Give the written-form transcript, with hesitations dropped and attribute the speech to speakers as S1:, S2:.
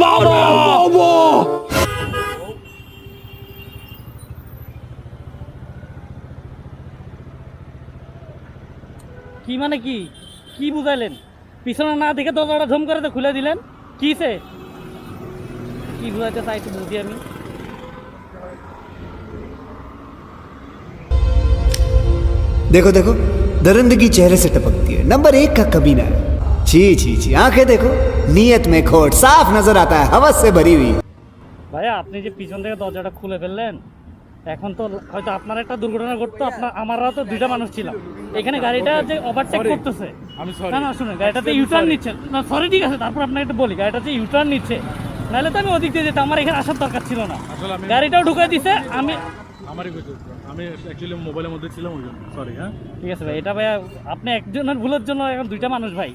S1: বাবা বাবা
S2: কি মানে কি কি বুঝাইলেন? পিছনে না দেখে দরজাটা ঝুম করে তো খুলে দিলেন, কিসে কি বুঝাইতে চাই একটু বুঝি আমি।
S3: देखो देखो दरिंदगी चेहरे से टपकती है, नंबर 1 का कमीना है। छी छी छी, आंखें देखो, नीयत में खोट साफ नजर आता है, हवस से भरी हुई।
S2: ভাইয়া আপনি যে পিছন থেকে দরজাটা খুলে ফেললেন, এখন তো হয়তো আপনার একটা দুর্ঘটনা ঘটতো, আপনার আমারও তো দুইটা মানুষ ছিলাম এখানে, গাড়িটা যে ওভারটেক করতেছে।
S1: আমি সরি
S2: না না শুনুন, গাড়িটাতে ইউটার্ন নিচ্ছে না, সরি ঠিক আছে, তারপর আপনাকে একটু বলি, গাড়িটা যে ইউটার্ন নিচ্ছে, নাহলে তো আমি ওদিক দিয়ে যেতাম, আমার এখানে আসার দরকার ছিল না।
S1: আসলে আমি
S2: গাড়িটাও ঢুকে দিছে, আমি
S1: আমারই কইতে আমি অ্যাকচুয়ালি মোবাইলের মধ্যে ছিলাম ওই জন্য সরি হ্যাঁ
S2: ঠিক আছে ভাই, এটা ভাইয়া আপনি একজনের ভুলের জন্য এখন দুইটা মানুষ ভাই